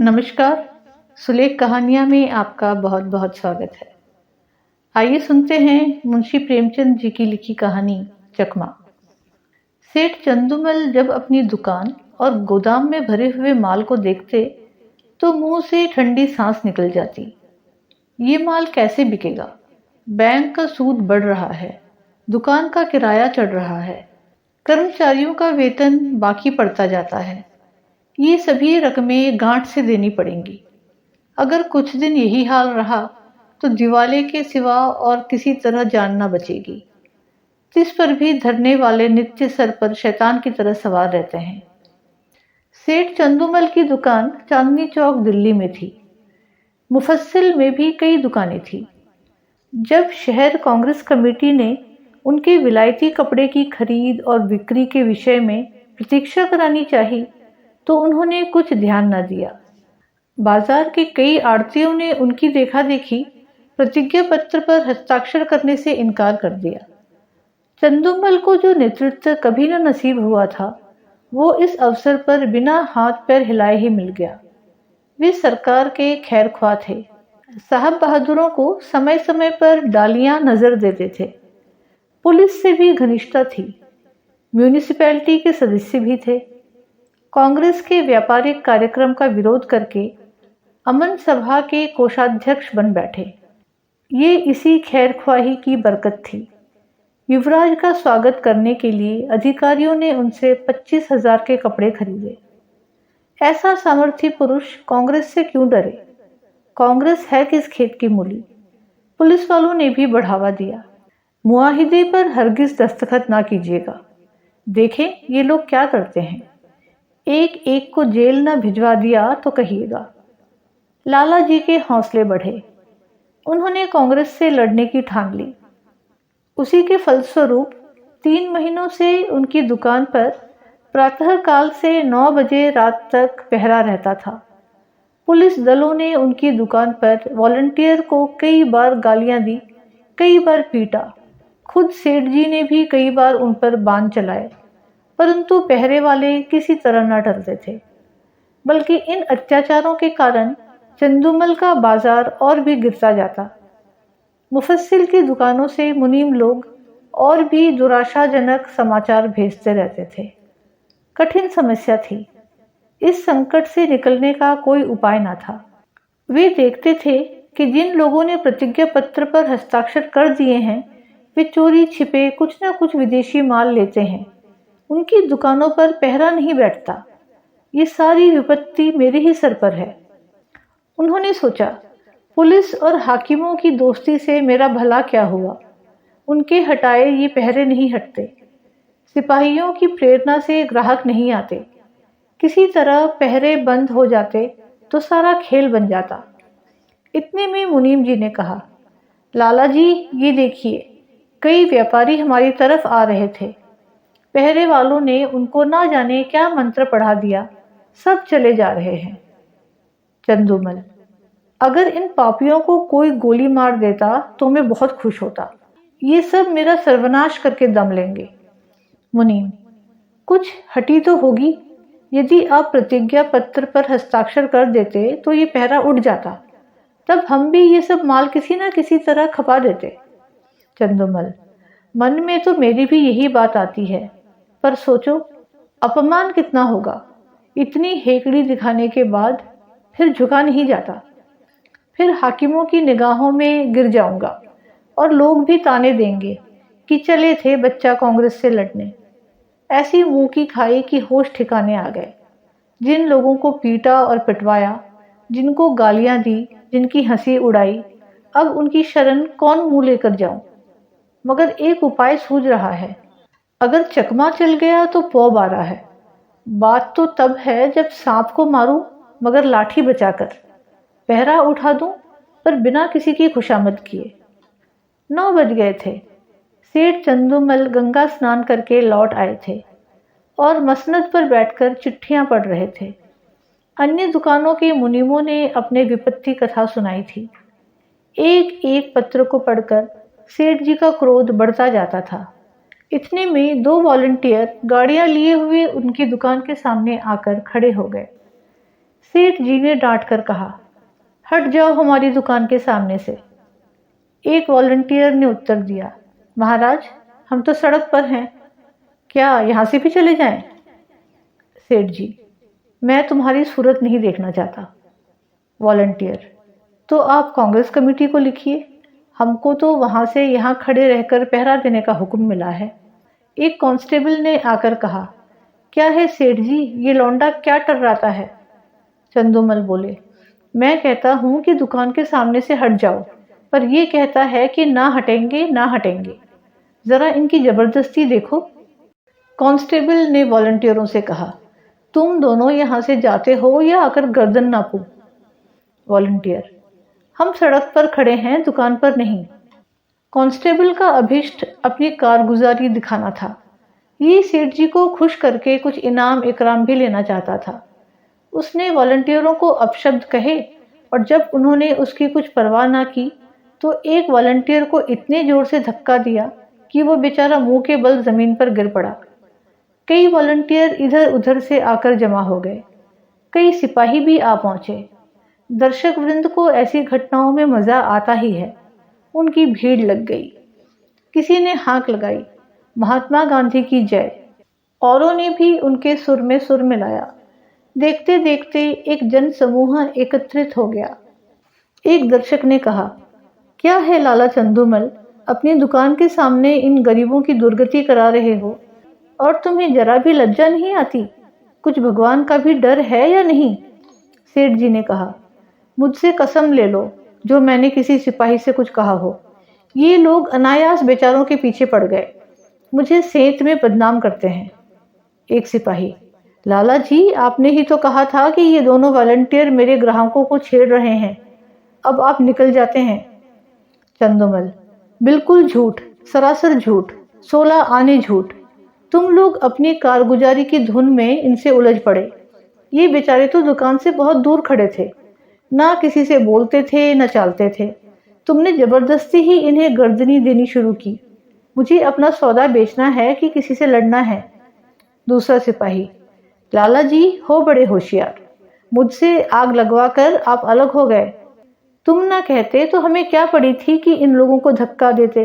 नमस्कार, सुलेख कहानियाँ में आपका बहुत बहुत स्वागत है। आइए सुनते हैं मुंशी प्रेमचंद जी की लिखी कहानी चकमा। सेठ चंदूमल जब अपनी दुकान और गोदाम में भरे हुए माल को देखते तो मुंह से ठंडी सांस निकल जाती। ये माल कैसे बिकेगा? बैंक का सूद बढ़ रहा है, दुकान का किराया चढ़ रहा है, कर्मचारियों का वेतन बाकी पड़ता जाता है। ये सभी रकमें गांठ से देनी पड़ेंगी। अगर कुछ दिन यही हाल रहा तो दिवाले के सिवा और किसी तरह जान न बचेगी। जिस पर भी धरने वाले नित्य सर पर शैतान की तरह सवार रहते हैं। सेठ चंदूमल की दुकान चांदनी चौक दिल्ली में थी। मुफस्सिल में भी कई दुकानें थी। जब शहर कांग्रेस कमेटी ने उनके विलायती कपड़े की खरीद और बिक्री के विषय में प्रतीक्षा करानी चाहिए तो उन्होंने कुछ ध्यान न दिया। बाजार के कई आड़तियों ने उनकी देखा देखी प्रतिज्ञा पत्र पर हस्ताक्षर करने से इनकार कर दिया। चंदूमल को जो नेतृत्व कभी न नसीब हुआ था वो इस अवसर पर बिना हाथ पैर हिलाए ही मिल गया। वे सरकार के खैरख्वाह थे। साहब बहादुरों को समय समय पर डालियां नजर देते थे। पुलिस से भी घनिष्ठता थी। म्यूनिसिपैलिटी के सदस्य भी थे। कांग्रेस के व्यापारिक कार्यक्रम का विरोध करके अमन सभा के कोषाध्यक्ष बन बैठे। ये इसी खैरख्वाही की बरकत थी। युवराज का स्वागत करने के लिए अधिकारियों ने उनसे 25,000 के कपड़े खरीदे। ऐसा सामर्थ्य पुरुष कांग्रेस से क्यों डरे? कांग्रेस है किस खेत की मूली? पुलिस वालों ने भी बढ़ावा दिया। मुआहिदे पर हरगिज दस्तखत ना कीजिएगा। देखें ये लोग क्या करते हैं। एक एक को जेल न भिजवा दिया तो कहिएगा। लाला जी के हौसले बढ़े। उन्होंने कांग्रेस से लड़ने की ठान ली। उसी के फलस्वरूप 3 महीनों से उनकी दुकान पर प्रातःकाल से 9 बजे रात तक पहरा रहता था। पुलिस दलों ने उनकी दुकान पर वॉलंटियर को कई बार गालियां दी, कई बार पीटा। खुद सेठ जी ने भी कई बार उन पर बाण चलाए, परंतु पहरे वाले किसी तरह न डरते थे। बल्कि इन अत्याचारों के कारण चंदूमल का बाजार और भी गिरता जाता। मुफस्सिल की दुकानों से मुनीम लोग और भी दुराशाजनक समाचार भेजते रहते थे। कठिन समस्या थी। इस संकट से निकलने का कोई उपाय न था। वे देखते थे कि जिन लोगों ने प्रतिज्ञा पत्र पर हस्ताक्षर कर दिए हैं वे चोरी छिपे कुछ न कुछ विदेशी माल लेते हैं। उनकी दुकानों पर पहरा नहीं बैठता। ये सारी विपत्ति मेरे ही सर पर है। उन्होंने सोचा, पुलिस और हाकिमों की दोस्ती से मेरा भला क्या हुआ? उनके हटाए ये पहरे नहीं हटते। सिपाहियों की प्रेरणा से ग्राहक नहीं आते। किसी तरह पहरे बंद हो जाते तो सारा खेल बन जाता। इतने में मुनीम जी ने कहा, लाला जी ये देखिए, कई व्यापारी हमारी तरफ आ रहे थे। पहरे वालों ने उनको ना जाने क्या मंत्र पढ़ा दिया, सब चले जा रहे हैं। चंदूमल, अगर इन पापियों को कोई गोली मार देता तो मैं बहुत खुश होता। ये सब मेरा सर्वनाश करके दम लेंगे। मुनीम, कुछ हटी तो होगी। यदि आप प्रतिज्ञा पत्र पर हस्ताक्षर कर देते तो ये पहरा उड़ जाता। तब हम भी ये सब माल किसी न किसी तरह खपा देते। चंदूमल, मन में तो मेरी भी यही बात आती है, पर सोचो अपमान कितना होगा। इतनी हेकड़ी दिखाने के बाद फिर झुका नहीं जाता। फिर हाकिमों की निगाहों में गिर जाऊंगा और लोग भी ताने देंगे कि चले थे बच्चा कांग्रेस से लड़ने। ऐसी मुंह की खाई कि होश ठिकाने आ गए। जिन लोगों को पीटा और पिटवाया, जिनको गालियां दी, जिनकी हंसी उड़ाई, अब उनकी शरण कौन मुंह लेकर जाऊं? मगर एक उपाय सूझ रहा है। अगर चकमा चल गया तो पौ बारा है। बात तो तब है जब सांप को मारूं मगर लाठी बचाकर, पहरा उठा दूं पर बिना किसी की खुशामद किए। 9 बज गए थे। सेठ चंदूमल गंगा स्नान करके लौट आए थे और मसनद पर बैठकर चिट्ठियां पढ़ रहे थे। अन्य दुकानों के मुनीमों ने अपने विपत्ति कथा सुनाई थी। एक एक पत्र को पढ़कर सेठ जी का क्रोध बढ़ता जाता था। इतने में 2 वॉलंटियर गाड़ियां लिए हुए उनकी दुकान के सामने आकर खड़े हो गए। सेठ जी ने डांट कर कहा, हट जाओ हमारी दुकान के सामने से। एक वॉलंटियर ने उत्तर दिया, महाराज हम तो सड़क पर हैं, क्या यहाँ से भी चले जाएं? सेठ जी, मैं तुम्हारी सूरत नहीं देखना चाहता। वॉलंटियर, तो आप कांग्रेस कमेटी को लिखिए, हमको तो वहां से यहाँ खड़े रहकर पहरा देने का हुक्म मिला है। एक कांस्टेबल ने आकर कहा, क्या है सेठ जी, ये लौंडा क्या टर्राता है? चंदूमल बोले, मैं कहता हूँ कि दुकान के सामने से हट जाओ, पर ये कहता है कि ना हटेंगे ना हटेंगे। जरा इनकी जबरदस्ती देखो। कांस्टेबल ने वॉलंटियरों से कहा, तुम दोनों यहाँ से जाते हो या आकर गर्दन नापू? वॉलंटियर, हम सड़क पर खड़े हैं, दुकान पर नहीं। कांस्टेबल का अभिष्ट अपनी कारगुजारी दिखाना था। ये सेठ जी को खुश करके कुछ इनाम इकराम भी लेना चाहता था। उसने वॉलंटियरों को अपशब्द कहे और जब उन्होंने उसकी कुछ परवाह ना की तो एक वॉलंटियर को इतने जोर से धक्का दिया कि वो बेचारा मुंह के बल जमीन पर गिर पड़ा। कई वॉलंटियर इधर उधर से आकर जमा हो गए। कई सिपाही भी आ पहुंचे। दर्शक वृंद को ऐसी घटनाओं में मजा आता ही है। उनकी भीड़ लग गई। किसी ने हाक लगाई, महात्मा गांधी की जय। औरों ने भी उनके सुर में सुर मिलाया। देखते देखते एक जन समूह एकत्रित हो गया। एक दर्शक ने कहा, क्या है लाला चंदूमल, अपनी दुकान के सामने इन गरीबों की दुर्गति करा रहे हो और तुम्हें जरा भी लज्जा नहीं आती? कुछ भगवान का भी डर है या नहीं? सेठ जी ने कहा, मुझसे कसम ले लो जो मैंने किसी सिपाही से कुछ कहा हो। ये लोग अनायास बेचारों के पीछे पड़ गए, मुझे सेंत में बदनाम करते हैं। एक सिपाही, लाला जी आपने ही तो कहा था कि ये दोनों वॉलंटियर मेरे ग्राहकों को छेड़ रहे हैं, अब आप निकल जाते हैं। चंदूमल, बिल्कुल झूठ, सरासर झूठ, 16 आने झूठ। तुम लोग अपनी कारगुजारी की धुन में इनसे उलझ पड़े। ये बेचारे तो दुकान से बहुत दूर खड़े थे, ना किसी से बोलते थे न चालते थे। तुमने जबरदस्ती ही इन्हें गर्दनी देनी शुरू की। मुझे अपना सौदा बेचना है कि किसी से लड़ना है? दूसरा सिपाही, लाला जी हो बड़े होशियार, मुझसे आग लगवा कर आप अलग हो गए। तुम ना कहते तो हमें क्या पड़ी थी कि इन लोगों को धक्का देते।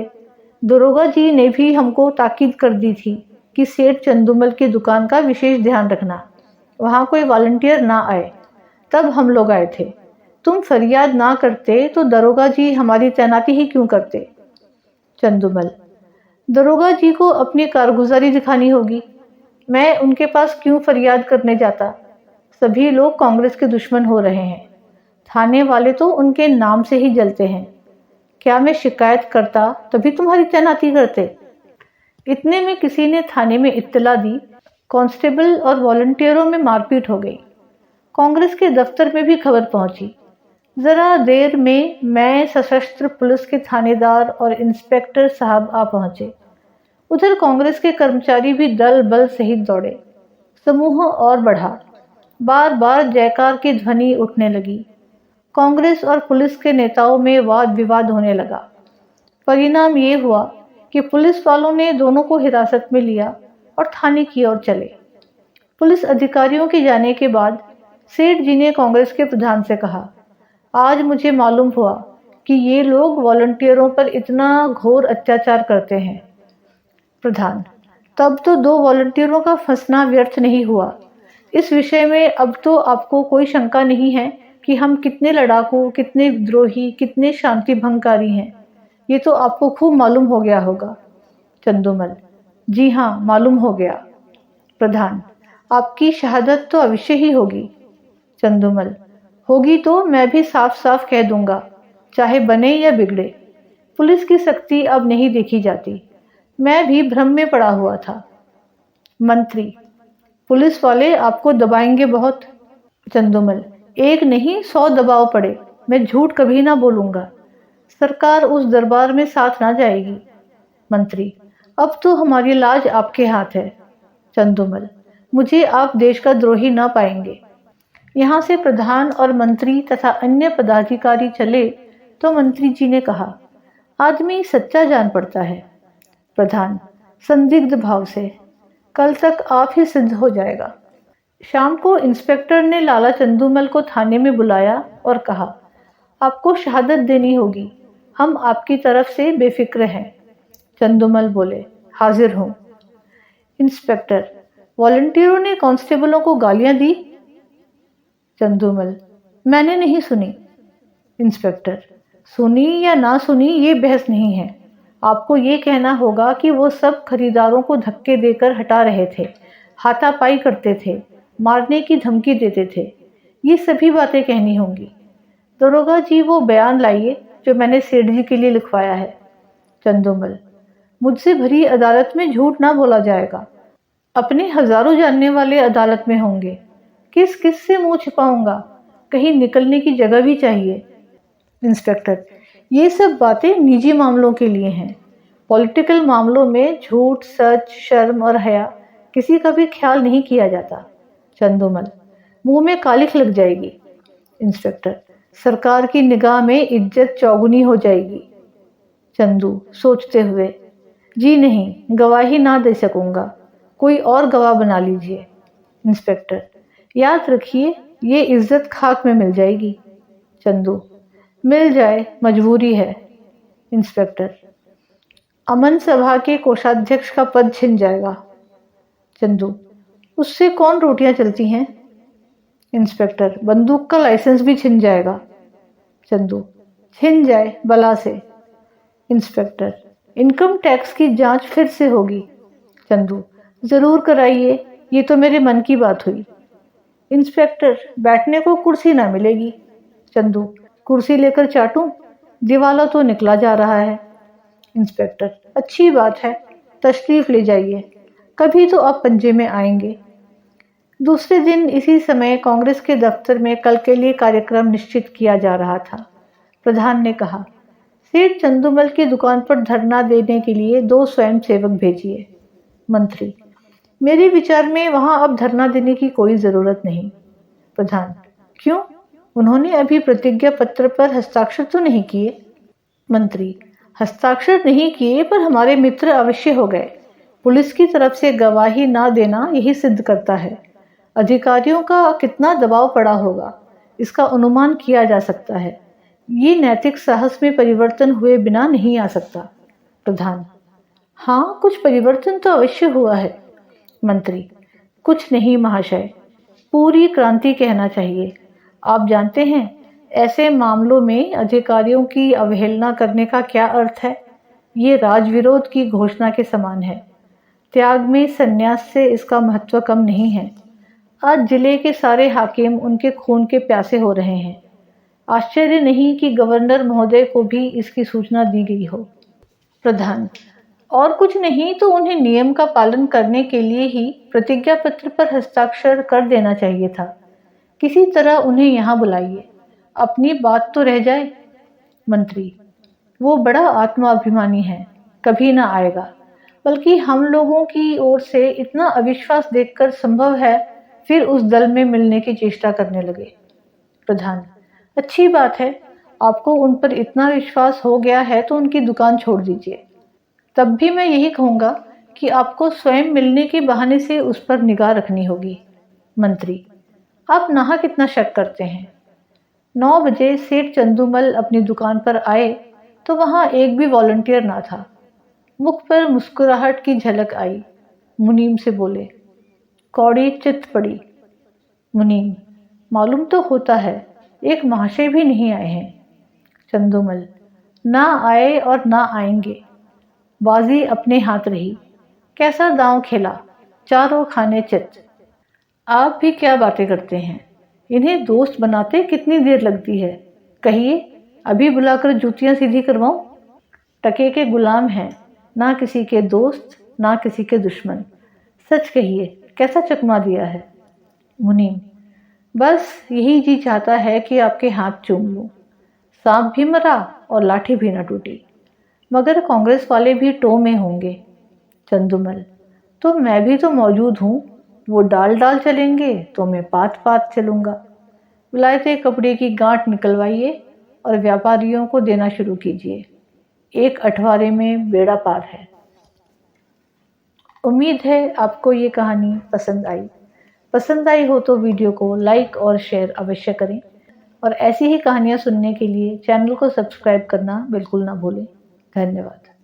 दरोगा जी ने भी हमको ताकीद कर दी थी कि सेठ चंदूमल की दुकान का विशेष ध्यान रखना, वहां कोई वॉलंटियर ना आए। तब हम लोग आए थे। तुम फरियाद ना करते तो दरोगा जी हमारी तैनाती ही क्यों करते? चंदूमल, दरोगा जी को अपनी कारगुजारी दिखानी होगी, मैं उनके पास क्यों फरियाद करने जाता? सभी लोग कांग्रेस के दुश्मन हो रहे हैं, थाने वाले तो उनके नाम से ही जलते हैं। क्या मैं शिकायत करता तभी तुम्हारी तैनाती करते? इतने में किसी ने थाने में इत्तला दी। कांस्टेबल और वॉलंटियरों में मारपीट हो गई। कांग्रेस के दफ्तर में भी खबर पहुंची। जरा देर में मैं सशस्त्र पुलिस के थानेदार और इंस्पेक्टर साहब आ पहुंचे। उधर कांग्रेस के कर्मचारी भी दल बल सहित दौड़े। समूह और बढ़ा। बार बार जयकार की ध्वनि उठने लगी। कांग्रेस और पुलिस के नेताओं में वाद विवाद होने लगा। परिणाम ये हुआ कि पुलिस वालों ने दोनों को हिरासत में लिया और थाने की ओर चले। पुलिस अधिकारियों के जाने के बाद सेठ जी ने कांग्रेस के प्रधान से कहा, आज मुझे मालूम हुआ कि ये लोग वॉलंटियरों पर इतना घोर अत्याचार करते हैं। प्रधान, तब तो 2 वॉलंटियरों का फंसना व्यर्थ नहीं हुआ। इस विषय में अब तो आपको कोई शंका नहीं है कि हम कितने लड़ाकू, कितने विद्रोही, कितने शांति भंगकारी हैं। ये तो आपको खूब मालूम हो गया होगा। चंदूमल, जी हाँ, मालूम हो गया। प्रधान, आपकी शहादत तो अवश्य ही होगी। चंदूमल, होगी तो मैं भी साफ साफ कह दूंगा, चाहे बने या बिगड़े। पुलिस की सख्ती अब नहीं देखी जाती। मैं भी भ्रम में पड़ा हुआ था। मंत्री, पुलिस वाले आपको दबाएंगे बहुत। चंदूमल, एक नहीं 100 दबाव पड़े, मैं झूठ कभी ना बोलूंगा। सरकार उस दरबार में साथ ना जाएगी। मंत्री, अब तो हमारी लाज आपके हाथ है। चंदूमल, मुझे आप देश का द्रोही ना पाएंगे। यहाँ से प्रधान और मंत्री तथा अन्य पदाधिकारी चले तो मंत्री जी ने कहा, आदमी सच्चा जान पड़ता है। प्रधान संदिग्ध भाव से, कल तक आप ही सिद्ध हो जाएगा। शाम को इंस्पेक्टर ने लाला चंदूमल को थाने में बुलाया और कहा, आपको शहादत देनी होगी, हम आपकी तरफ से बेफिक्र हैं। चंदूमल बोले, हाजिर हूँ। इंस्पेक्टर, वॉलंटियरों ने कांस्टेबलों को गालियां दी? चंदूमल, मैंने नहीं सुनी। इंस्पेक्टर, सुनी या ना सुनी ये बहस नहीं है। आपको ये कहना होगा कि वो सब खरीदारों को धक्के देकर हटा रहे थे, हाथापाई करते थे, मारने की धमकी देते थे। ये सभी बातें कहनी होंगी। दरोगा जी, वो बयान लाइए जो मैंने सेठ जी के लिए लिखवाया है। चंदूमल, मुझसे भरी अदालत में झूठ ना बोला जाएगा। अपने हजारों जानने वाले अदालत में होंगे, किस किस से मुंह छिपाऊंगा? कहीं निकलने की जगह भी चाहिए। इंस्पेक्टर, ये सब बातें निजी मामलों के लिए हैं। पॉलिटिकल मामलों में झूठ, सच, शर्म और हया किसी का भी ख्याल नहीं किया जाता। चंदूमल, मुंह में कालिख लग जाएगी। इंस्पेक्टर, सरकार की निगाह में इज्जत चौगुनी हो जाएगी। चंदू सोचते हुए, जी नहीं, गवाही ना दे सकूंगा, कोई और गवाह बना लीजिए। इंस्पेक्टर, याद रखिए ये इज्जत खाक में मिल जाएगी। चंदू, मिल जाए, मजबूरी है। इंस्पेक्टर, अमन सभा के कोषाध्यक्ष का पद छिन जाएगा। चंदू, उससे कौन रोटियां चलती हैं? इंस्पेक्टर, बंदूक का लाइसेंस भी छिन जाएगा। चंदू, छिन जाए बला से। इंस्पेक्टर, इनकम टैक्स की जांच फिर से होगी। चंदू, जरूर कराइए, ये तो मेरे मन की बात हुई। इंस्पेक्टर, बैठने को कुर्सी ना मिलेगी। चंदू, कुर्सी लेकर चाटूं? दिवाला तो निकला जा रहा है। इंस्पेक्टर, अच्छी बात है, तशरीफ ले जाइए, कभी तो आप पंजे में आएंगे। दूसरे दिन इसी समय कांग्रेस के दफ्तर में कल के लिए कार्यक्रम निश्चित किया जा रहा था। प्रधान ने कहा, सेठ चंदूमल की दुकान पर धरना देने के लिए 2 स्वयंसेवक भेजिए। मंत्री, मेरे विचार में वहां अब धरना देने की कोई जरूरत नहीं। प्रधान, क्यों? उन्होंने अभी प्रतिज्ञा पत्र पर हस्ताक्षर तो नहीं किए। मंत्री, हस्ताक्षर नहीं किए पर हमारे मित्र अवश्य हो गए। पुलिस की तरफ से गवाही ना देना यही सिद्ध करता है। अधिकारियों का कितना दबाव पड़ा होगा, इसका अनुमान किया जा सकता है। ये नैतिक साहस में परिवर्तन हुए बिना नहीं आ सकता। प्रधान, हाँ, कुछ परिवर्तन तो अवश्य हुआ है। मंत्री, कुछ नहीं महाशय, पूरी क्रांति कहना चाहिए। आप जानते हैं, ऐसे मामलों में अधिकारियों की अवहेलना करने का क्या अर्थ है? ये राजविरोध की घोषणा के समान है। त्याग में संन्यास से इसका महत्व कम नहीं है। आज जिले के सारे हाकिम उनके खून के प्यासे हो रहे हैं। आश्चर्य नहीं कि गवर्नर महोदय को भी इसकी सूचना दी गई हो। प्रधान, और कुछ नहीं तो उन्हें नियम का पालन करने के लिए ही प्रतिज्ञा पत्र पर हस्ताक्षर कर देना चाहिए था। किसी तरह उन्हें यहाँ बुलाइए, अपनी बात तो रह जाए। मंत्री, वो बड़ा आत्माभिमानी है, कभी ना आएगा। बल्कि हम लोगों की ओर से इतना अविश्वास देखकर संभव है फिर उस दल में मिलने की चेष्टा करने लगे। प्रधान, अच्छी बात है, आपको उन पर इतना विश्वास हो गया है तो उनकी दुकान छोड़ दीजिए। तब भी मैं यही कहूंगा कि आपको स्वयं मिलने के बहाने से उस पर निगाह रखनी होगी। मंत्री, आप नाहक कितना शक करते हैं। 9 बजे सेठ चंदूमल अपनी दुकान पर आए तो वहां एक भी वॉलंटियर ना था। मुख पर मुस्कुराहट की झलक आई। मुनीम से बोले, कौड़ी चित पड़ी। मुनीम, मालूम तो होता है, एक महाशय भी नहीं आए हैं। चंदूमल, ना आए और ना आएंगे, बाजी अपने हाथ रही। कैसा दांव खेला, चारों खाने चित। आप भी क्या बातें करते हैं, इन्हें दोस्त बनाते कितनी देर लगती है? कहिए, अभी बुलाकर जूतियां सीधी करवाऊं? टके के गुलाम हैं, ना किसी के दोस्त ना किसी के दुश्मन। सच कहिए, कैसा चकमा दिया है? मुनीम, बस यही जी चाहता है कि आपके हाथ चूम लूं। सांप भी मरा और लाठी भी न टूटी। मगर कांग्रेस वाले भी टो में होंगे। चंदूमल, तो मैं भी तो मौजूद हूँ। वो डाल डाल चलेंगे तो मैं पात पात चलूंगा। विलायते कपड़े की गांठ निकलवाइए और व्यापारियों को देना शुरू कीजिए। एक अठवारे में बेड़ा पार है। उम्मीद है आपको ये कहानी पसंद आई। पसंद आई हो तो वीडियो को लाइक और शेयर अवश्य करें और ऐसी ही कहानियाँ सुनने के लिए चैनल को सब्सक्राइब करना बिल्कुल ना भूलें। धन्यवाद।